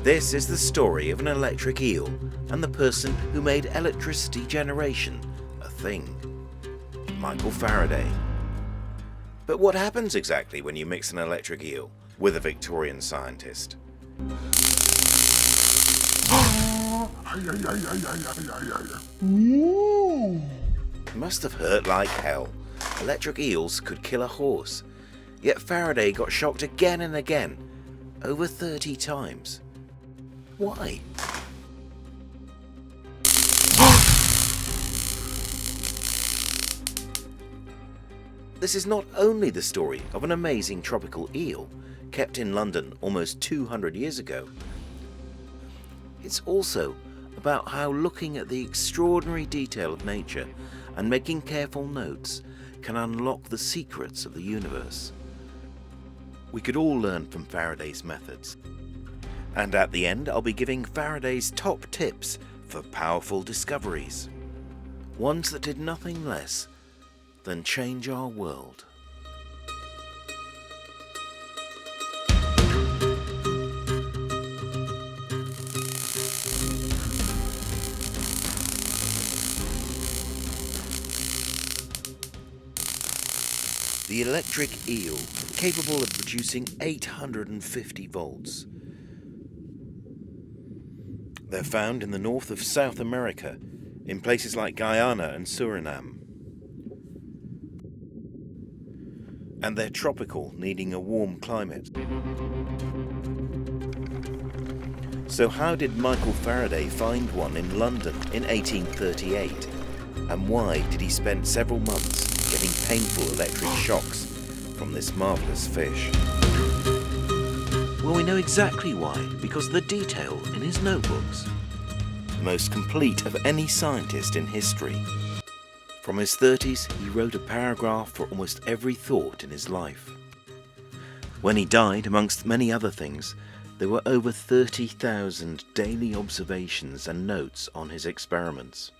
This is the story of an electric eel and the person who made electricity generation a thing, Michael Faraday. But what happens exactly when you mix an electric eel with a Victorian scientist? It must have hurt like hell. Electric eels could kill a horse, yet Faraday got shocked again and again, over 30 times. Why? This is not only the story of an amazing tropical eel kept in London almost 200 years ago. It's also about how looking at the extraordinary detail of nature and making careful notes can unlock the secrets of the universe. We could all learn from Faraday's methods. And at the end, I'll be giving Faraday's top tips for powerful discoveries. Ones that did nothing less than change our world. The electric eel, capable of producing 850 volts. They're found in the north of South America, in places like Guyana and Suriname. And they're tropical, needing a warm climate. So how did Michael Faraday find one in London in 1838? And why did he spend several months getting painful electric shocks from this marvellous fish? Well, we know exactly why, because of the detail in his notebooks. The most complete of any scientist in history. From his 30s, he wrote a paragraph for almost every thought in his life. When he died, amongst many other things, there were over 30,000 daily observations and notes on his experiments,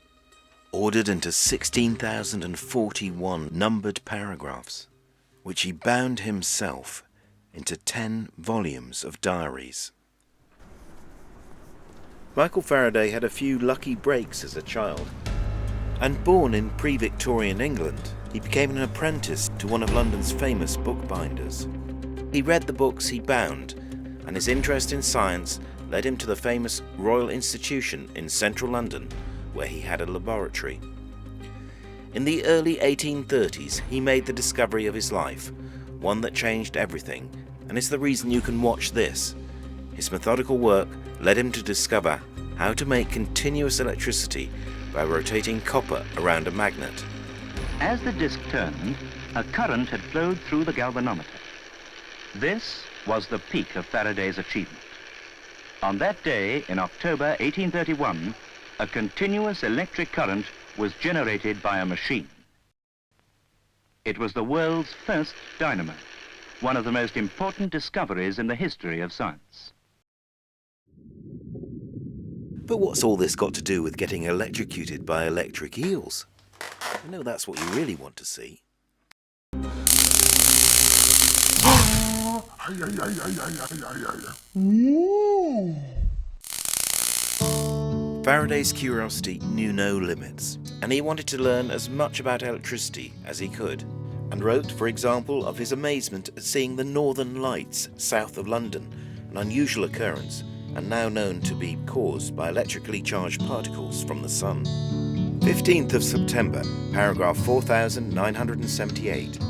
ordered into 16,041 numbered paragraphs, which he bound himself into 10 volumes of diaries. Michael Faraday had a few lucky breaks as a child, and born in pre-Victorian England, he became an apprentice to one of London's famous bookbinders. He read the books he bound, and his interest in science led him to the famous Royal Institution in central London, where he had a laboratory. In the early 1830s, he made the discovery of his life, one that changed everything, and is the reason you can watch this. His methodical work led him to discover how to make continuous electricity by rotating copper around a magnet. As the disc turned, a current had flowed through the galvanometer. This was the peak of Faraday's achievement. On that day, in October 1831, a continuous electric current was generated by a machine. It was the world's first dynamo, one of the most important discoveries in the history of science. But what's all this got to do with getting electrocuted by electric eels? I know that's what you really want to see. Faraday's curiosity knew no limits, and he wanted to learn as much about electricity as he could, and wrote, for example, of his amazement at seeing the northern lights south of London, an unusual occurrence, and now known to be caused by electrically charged particles from the sun. 15th of September, paragraph 4978.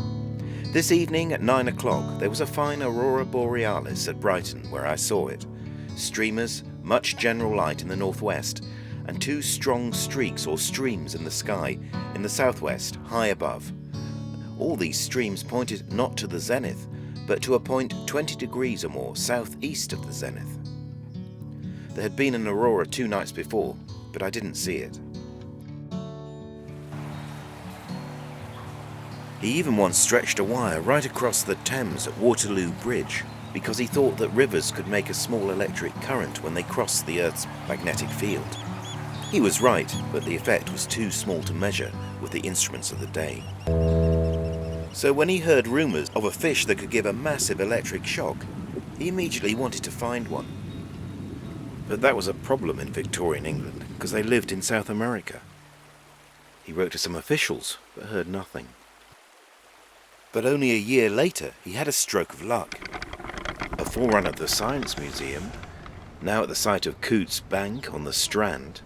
This evening at 9 o'clock, there was a fine aurora borealis at Brighton, where I saw it. Streamers, much general light in the northwest, and 2 strong streaks or streams in the sky in the southwest, high above. All these streams pointed not to the zenith, but to a point 20 degrees or more southeast of the zenith. There had been an aurora 2 nights before, but I didn't see it. He even once stretched a wire right across the Thames at Waterloo Bridge, because he thought that rivers could make a small electric current when they crossed the Earth's magnetic field. He was right, but the effect was too small to measure with the instruments of the day. So when he heard rumours of a fish that could give a massive electric shock, he immediately wanted to find one. But that was a problem in Victorian England, because they lived in South America. He wrote to some officials, but heard nothing. But only a year later, he had a stroke of luck. A forerunner of the Science Museum, now at the site of Cootes Bank on the Strand,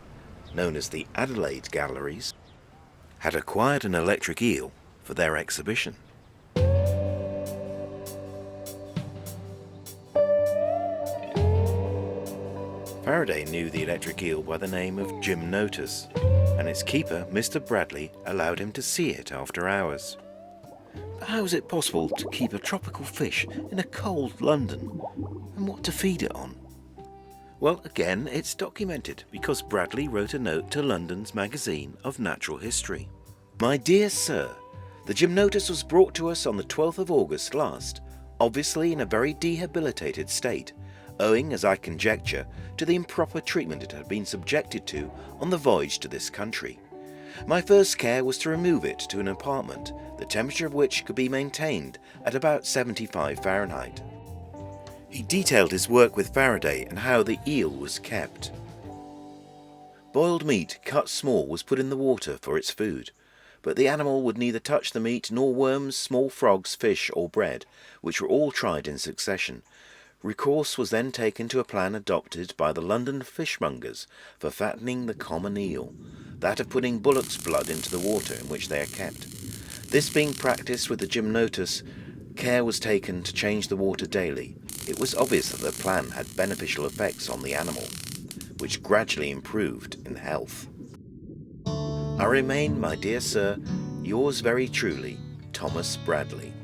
known as the Adelaide Galleries, had acquired an electric eel for their exhibition. Faraday knew the electric eel by the name of Gymnotus, and its keeper, Mr. Bradley, allowed him to see it after hours. But how is it possible to keep a tropical fish in a cold London, and what to feed it on? Well, again, it's documented because Bradley wrote a note to London's Magazine of Natural History. My dear sir, the Gymnotus was brought to us on the 12th of August last, obviously in a very debilitated state, owing, as I conjecture, to the improper treatment it had been subjected to on the voyage to this country. My first care was to remove it to an apartment, the temperature of which could be maintained at about 75 Fahrenheit. He detailed his work with Faraday and how the eel was kept. Boiled meat cut small was put in the water for its food, but the animal would neither touch the meat nor worms, small frogs, fish or bread, which were all tried in succession. Recourse was then taken to a plan adopted by the London fishmongers for fattening the common eel, that of putting bullock's blood into the water in which they are kept. This being practised with the Gymnotus, care was taken to change the water daily. It was obvious that the plan had beneficial effects on the animal, which gradually improved in health. I remain, my dear sir, yours very truly, Thomas Bradley.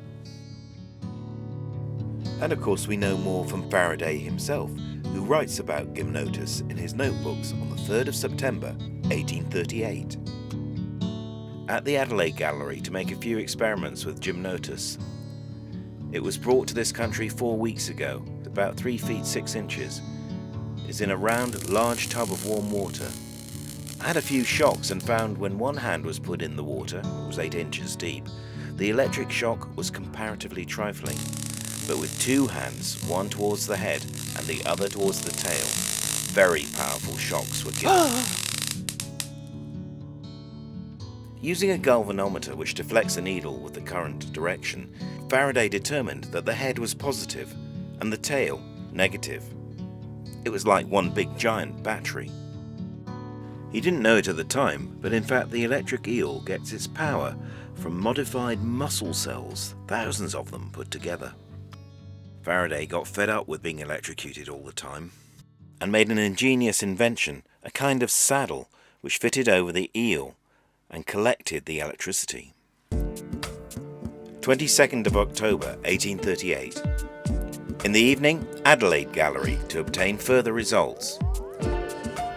And of course we know more from Faraday himself, who writes about Gymnotus in his notebooks on the 3rd of September 1838. At the Adelaide Gallery to make a few experiments with Gymnotus. It was brought to this country 4 weeks ago, about 3 feet 6 inches. It's in a round, large tub of warm water. I had a few shocks and found when one hand was put in the water, it was 8 inches deep, the electric shock was comparatively trifling. But with 2 hands, one towards the head and the other towards the tail, very powerful shocks were given. Using a galvanometer which deflects a needle with the current direction, Faraday determined that the head was positive and the tail negative. It was like one big giant battery. He didn't know it at the time, but in fact the electric eel gets its power from modified muscle cells, thousands of them put together. Faraday got fed up with being electrocuted all the time and made an ingenious invention, a kind of saddle which fitted over the eel and collected the electricity. 22nd of October 1838. In the evening, Adelaide Gallery to obtain further results.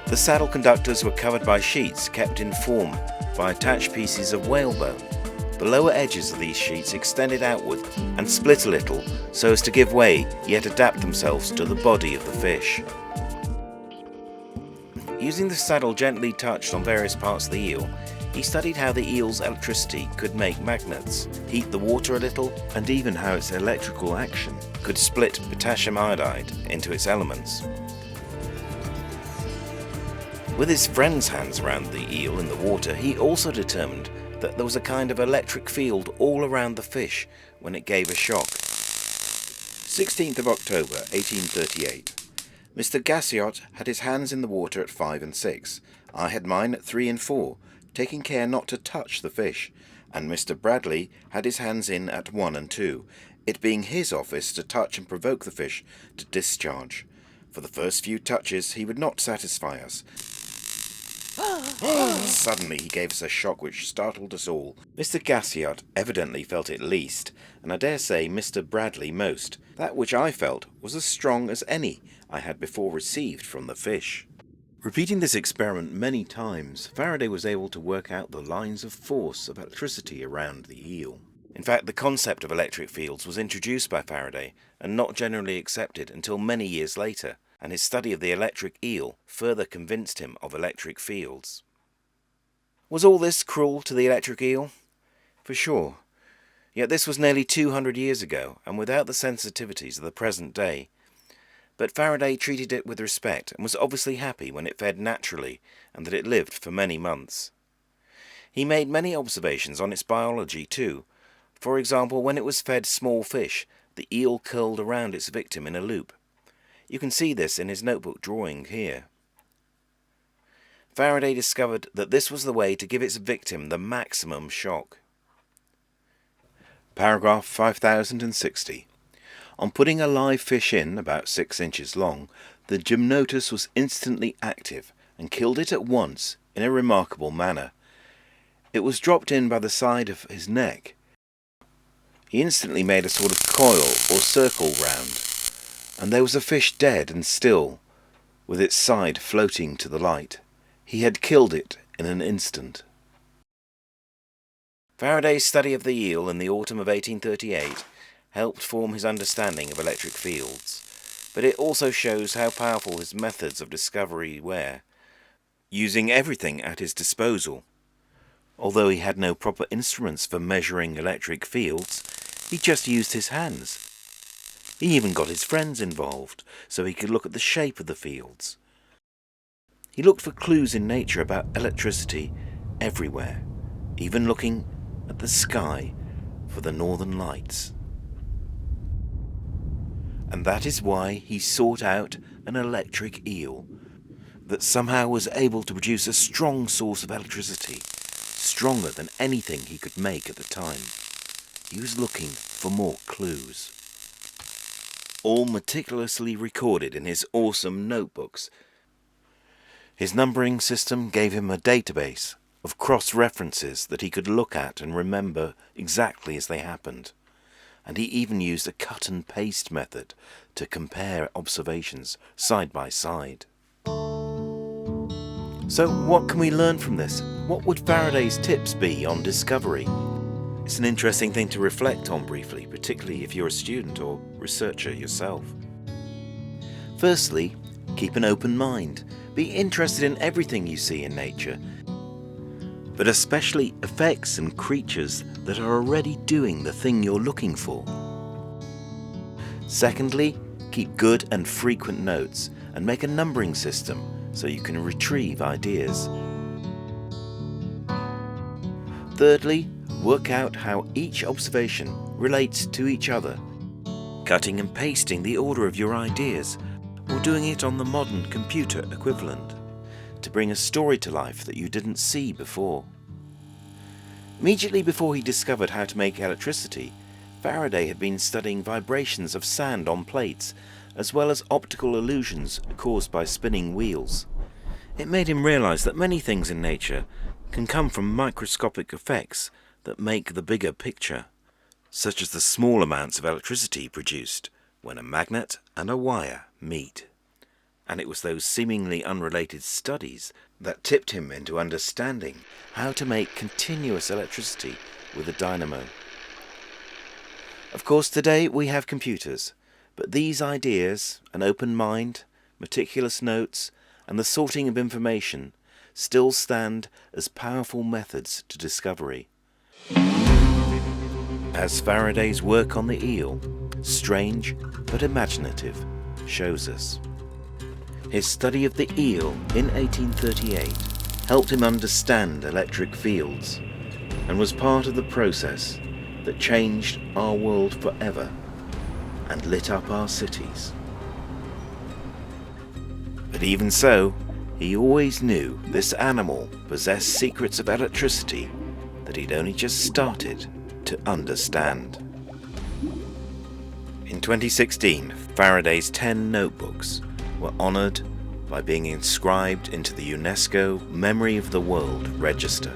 The saddle conductors were covered by sheets kept in form by attached pieces of whalebone. The lower edges of these sheets extended outward and split a little so as to give way yet adapt themselves to the body of the fish. Using the saddle gently touched on various parts of the eel, he studied how the eel's electricity could make magnets, heat the water a little, and even how its electrical action could split potassium iodide into its elements. With his friend's hands around the eel in the water, he also determined that there was a kind of electric field all around the fish when it gave a shock. 16th of October 1838. Mr. Gassiot had his hands in the water at 5 and 6. I had mine at 3 and 4, taking care not to touch the fish, and Mr. Bradley had his hands in at 1 and 2, it being his office to touch and provoke the fish to discharge. For the first few touches he would not satisfy us. Suddenly he gave us a shock which startled us all. Mr. Gassiot evidently felt it least, and I dare say Mr. Bradley most. That which I felt was as strong as any I had before received from the fish. Repeating this experiment many times, Faraday was able to work out the lines of force of electricity around the eel. In fact, the concept of electric fields was introduced by Faraday and not generally accepted until many years later, and his study of the electric eel further convinced him of electric fields. Was all this cruel to the electric eel? For sure. Yet this was nearly 200 years ago, and without the sensitivities of the present day. but Faraday treated it with respect and was obviously happy when it fed naturally and that it lived for many months. He made many observations on its biology too. For example, when it was fed small fish, the eel curled around its victim in a loop. You can see this in his notebook drawing here. Faraday discovered that this was the way to give its victim the maximum shock. Paragraph 5060. On putting a live fish in, about 6 inches long, the gymnotus was instantly active and killed it at once in a remarkable manner. It was dropped in by the side of his neck. He instantly made a sort of coil or circle round, and there was a fish dead and still, with its side floating to the light. He had killed it in an instant. Faraday's study of the eel in the autumn of 1838 helped form his understanding of electric fields, but it also shows how powerful his methods of discovery were, using everything at his disposal. Although he had no proper instruments for measuring electric fields, he just used his hands. He even got his friends involved, so he could look at the shape of the fields. He looked for clues in nature about electricity everywhere, even looking at the sky for the northern lights. And that is why he sought out an electric eel that somehow was able to produce a strong source of electricity, stronger than anything he could make at the time. He was looking for more clues. All meticulously recorded in his awesome notebooks. His numbering system gave him a database of cross-references that he could look at and remember exactly as they happened. And he even used a cut and paste method to compare observations side by side. So what can we learn from this? What would Faraday's tips be on discovery? It's an interesting thing to reflect on briefly, particularly if you're a student or researcher yourself. Firstly, keep an open mind. Be interested in everything you see in nature, but especially effects and creatures that are already doing the thing you're looking for. Secondly, keep good and frequent notes and make a numbering system so you can retrieve ideas. Thirdly, work out how each observation relates to each other, cutting and pasting the order of your ideas, or doing it on the modern computer equivalent, to bring a story to life that you didn't see before. Immediately before he discovered how to make electricity, Faraday had been studying vibrations of sand on plates, as well as optical illusions caused by spinning wheels. It made him realize that many things in nature can come from microscopic effects that make the bigger picture, such as the small amounts of electricity produced when a magnet and a wire meet. And it was those seemingly unrelated studies that tipped him into understanding how to make continuous electricity with a dynamo. Of course, today we have computers, but these ideas, an open mind, meticulous notes, and the sorting of information still stand as powerful methods to discovery. As Faraday's work on the eel, strange but imaginative, shows us. His study of the eel in 1838 helped him understand electric fields and was part of the process that changed our world forever and lit up our cities. But even so, he always knew this animal possessed secrets of electricity that he'd only just started to understand. In 2016, Faraday's 10 notebooks were honoured by being inscribed into the UNESCO Memory of the World Register.